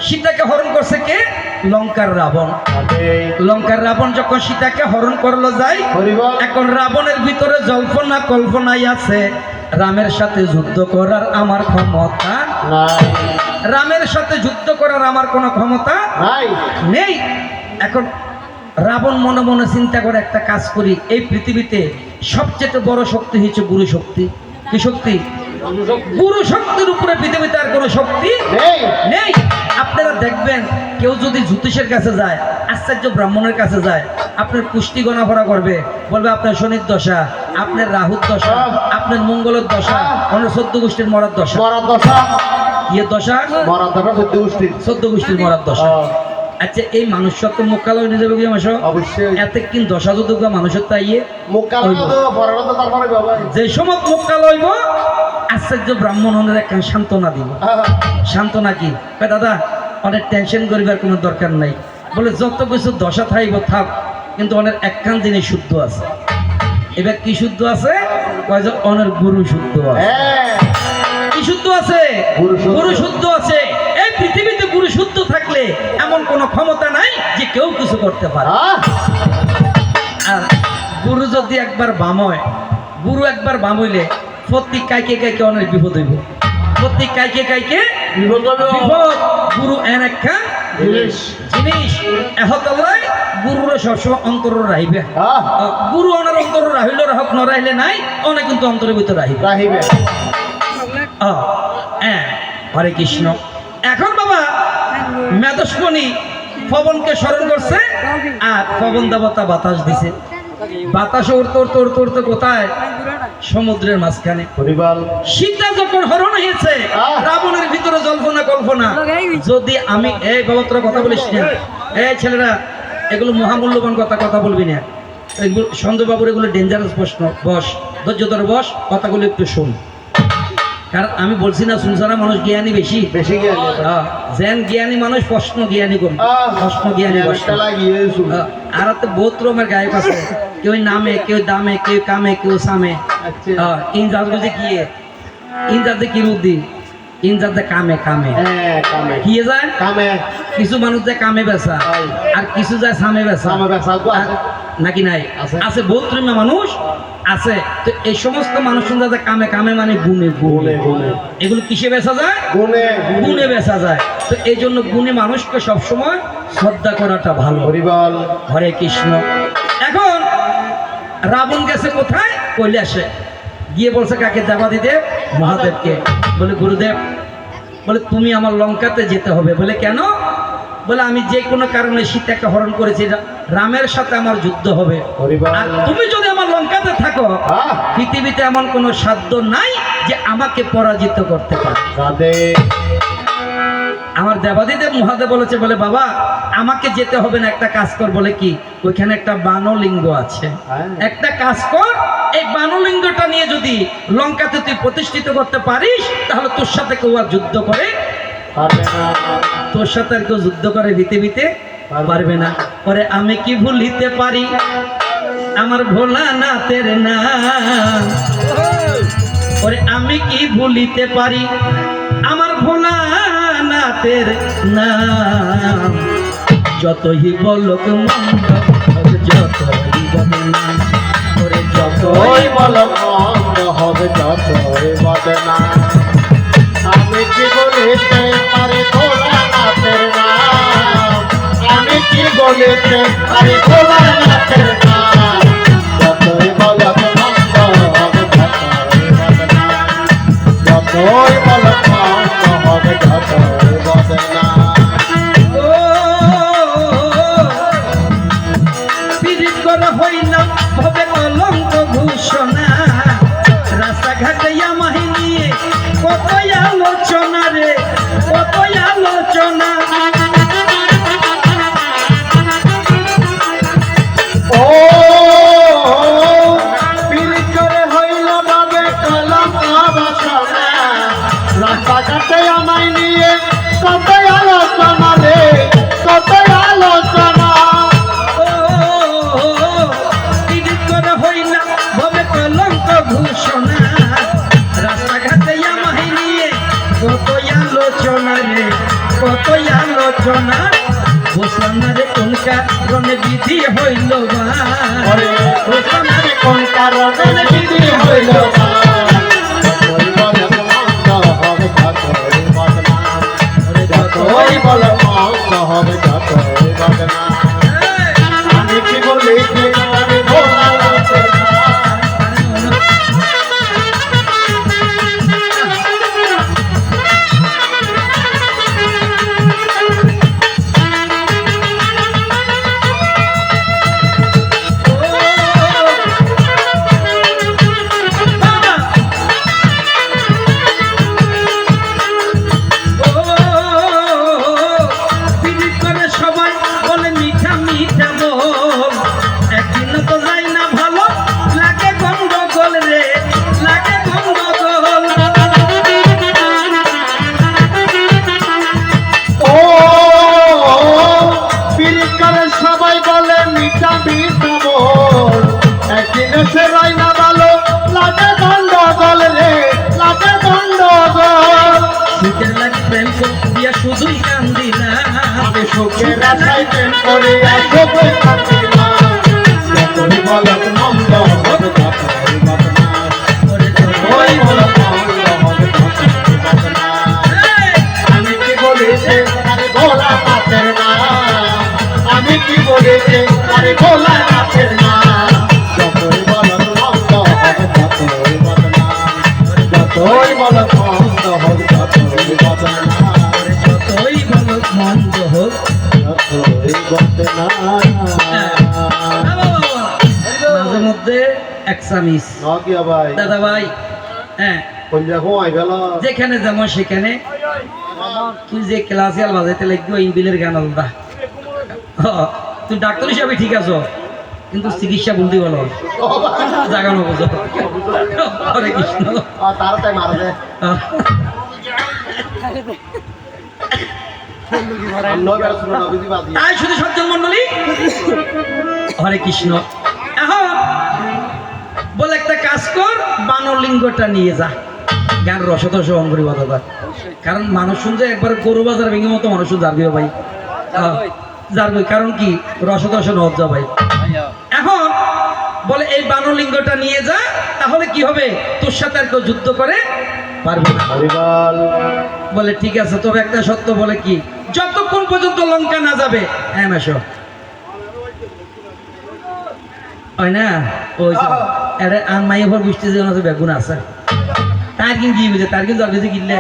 সীতাকে হরণ করছে কে? লঙ্কার রাবণ। লঙ্কার রাবণ যখন সীতাকে হরণ করলো যায়, এখন রাবণের ভিতরে জল্পনা কল্পনাই আছে রামের সাথে যুদ্ধ করার আমার ক্ষমতা নাই, রামের সাথে যুদ্ধ করার আমার কোনো ক্ষমতা নেই। এখন রাবণ মনে মনে চিন্তা করে একটা কাজ করি, এই পৃথিবীতে সবচেয়ে বড় শক্তি হচ্ছে গুরু শক্তি। কি শক্তি? গুরু শক্তির উপরে পৃথিবীতে আর কোনো শক্তি নেই। আপনারা দেখবেন কেউ যদি জ্যোতিষের কাছে যায়, আশ্চর্য ব্রাহ্মণের কাছে যায়, আপনার পুষ্টি গণাফরা করবে, বলবে আপনার শনির দশা, আপনার রাহুর দশা, আপনার মঙ্গলের দশা, আপনার 14 গোষ্ঠীর মরার দশা। ইয়ে দশা 14 গোষ্ঠীর মরার দশা। আচ্ছা, এই মানুষ তো মোকালো নিয়ে যাবে অবশ্যই, এত কিন্তু দশা যদি মানুষের তাইয়ে যে সময় মোকাল হইব, আশ্চর্য ব্রাহ্মণের একখান সান্ত্বনা দিব। সান্ত্বনা কি? দাদা অনেক টেনশন করিবার কোনো দরকার নাই, বলে যত কিছু দশা থাইব থাক, কিন্তু অনেক একখান জিনিস শুদ্ধ আছে। এবার কি শুদ্ধ আছে? অনেক গুরু শুদ্ধ আছে। কি শুদ্ধ আছে? গুরু শুদ্ধ আছে। এই পৃথিবীতে গুরু শুদ্ধ থাকলে এমন কোনো ক্ষমতা নাই যে কেউ কিছু করতে পারে। আর গুরু যদি একবার বাম হয়, গুরু একবার বাম হইলে প্রত্যেক কাইকে কাইকে অনেক বিপদ হইব। প্রত্যেক কাইকে কাইকে বিপদ। গুরু এন একটা জিনিস এহতলাই গুরুর সবসময় অন্তর রাহিবে। গুরু অনার অন্তর রাহিল রাহক, ন রাহিলে নাই, অনেক কিন্তু অন্তরের ভিতর রাহিবে। হরে কৃষ্ণ। এখন বাবা মেদস্মণি পবনকে স্মরণ করছে, আর পবন দেবতা বাতাস দিছে। বাতাসে উড়তে উড়তে উড়তে উড়তে কোথায়? সমুদ্রের মাঝখানে। সীতা যখন হরণ হয়েছে, রাবণের ভিতরে জল্পনা কল্পনা, যদি আমি এই বাবতরা কথা বলিস না, এই ছেলেরা এগুলো মহামূল্যবান কথা বলবি না, এগুলো সঞ্জয় বাবুর এগুলো ডেঞ্জারাস প্রশ্ন, বস ধৈর্য ধরে বস, কথাগুলো একটু শোন। কারণ আমি বলছি না সংসারা মানুষ জ্ঞানী বেশি জ্ঞানী, যেন জ্ঞানী মানুষ প্রশ্ন জ্ঞানী কম, প্রশ্ন জ্ঞানী। আর তো বহুত রকমের গায়ক আছে, কেউ নামে, কেউ দামে, কেউ কামে, কেউ সামে। ইনজাজ বলছে কি? ইনজাজে কি রুদি? ইনজাজে কামে কামে কি যায় কামে। কিছু মানুষ যায় কামে বেচা, আর কিছু যায় সামে বেচা, নাকি নাই? আছে বহুত রকমের মানুষ আছে। তো এই সমস্ত মানুষ যাতে কামে কামে মানে গুণে গুণে, এগুলো কিসে বেচা যায়? গুণে বেচা যায়। তো এই জন্য গুণী মানুষকে সবসময় শ্রদ্ধা করাটা ভালো। হরে কৃষ্ণ। এখন রাবণ গেছে কোথায়? কৈলাসে। গিয়ে বলছে কাকে? দেবাদিদেব মহাদেবকে। বলে গুরুদেব, বলে তুমি আমার লঙ্কাতে যেতে হবে। বলে কেন? বলে আমি যে কোনো কারণে সীতাকে হরণ করেছি, রামের সাথে আমার যুদ্ধ হবে, আর তুমি যদি আমার লঙ্কাতে থাকো, পৃথিবীতে এমন কোনো সাধ্য নাই যে আমাকে পরাজিত করতে পারে। আমার দেবাদিদেব মহাদেব বলেছে, বলে বাবা আমাকে যেতে হবে না, একটা কাজ কর। বলে কি? ওইখানে একটা বানলিঙ্গ আছে, একটা কাজ কর, এই বানলিঙ্গটা নিয়ে যদি লঙ্কাতে তুই প্রতিষ্ঠিত করতে পারিস, তাহলে তোর সাথে কেউ আর যুদ্ধ করে তোর সাথে আর কেউ যুদ্ধ করে পৃথিবীতে পারবে না। পরে আমি কি ভুলিতে পারি আমার ভোলানাথের নাম? পরে আমি কি ভুলিতে পারি আমার ভোলানাথের নাম? যতই বলক মন্দ, যতই বদনাম, ওরে যতই বলক মন্দ হবে, যতই বদনাম, আমি কি বলিতে পারি ভোলানাথের নাম? আমি কি বলিতে পারি ভোলানাথের নাম? যতই বলক মন্দ হবে, যতই বলক মন্দ হবে, যতই বদনাম। পীড়িত করা হইলাম হবে কলঙ্ক ঘোষণা, রাস্তাঘাটে আমাহি নিয়ে কত আলোচনা রে, কত আলোচনা। ও কতই আলোচনা বুঝলাম না রে কোন কারণে বিধি হইল বা বুঝলাম না রে কোন কারণে বিধি হইল বা যতই বলো মন্দ হবে যতই বদনাম আমি কি বলি আমি ভোলা লাগছে না শুধুই কান্দি না আমি সুখের আশায় প্রেম করে আসবই কান্দি না যতই বলো মন্দ হবে যতই বদনাম যতই বলো মন্দ হবে যতই বদনাম আমি কি বলেছে আরে ভোলা নাচের না আমি কি বলেছে আরে ভোলা নাচের না যতই বলো মন্দ হবে যতই বদনাম যতই বলো মন্দ হবে যতই বদনাম মন্দ হোক মাঝে মধ্যে এক চামিচ দাদা ভাই হ্যাঁ যেখানে যেমন সেখানে তুই যে ক্লাসিয়াল বাজাইতে লাগবে ইনবিলের গান আলাদা তুই ডাক্তার হিসাবে ঠিক আছো কিন্তু চিকিৎসা বলতে বলো জাগানো বুঝো হরে কৃষ্ণ তাই শুধু সজ্জন মন্ডলী হরে কৃষ্ণ এখন বলে একটা কাজ কর বানলিঙ্গটা নিয়ে যা গান রসদস অঙ্গরি বাধা কারণ মানুষ শুনছে একবার গরু বাজার ভেঙে মতো মানুষ যাবে ভাই যাবে কারণ কি রসদস নজ্জা ভাই এখন বলে এই বানলিঙ্গটা নিয়ে যা তাহলে কি হবে তোর সাথে আর কেউ যুদ্ধ করে পারবে না বলে ঠিক আছে তবে একটা সত্য বলে কি যতক্ষণ পর্যন্ত লঙ্কা না যাবে হ্যাঁ মেশো হয় না ওই আরে আন মাই এবার বুঝতে যে বেগুন আছে তার কিন্তু কি বুঝে তার কিন্তু কিনলে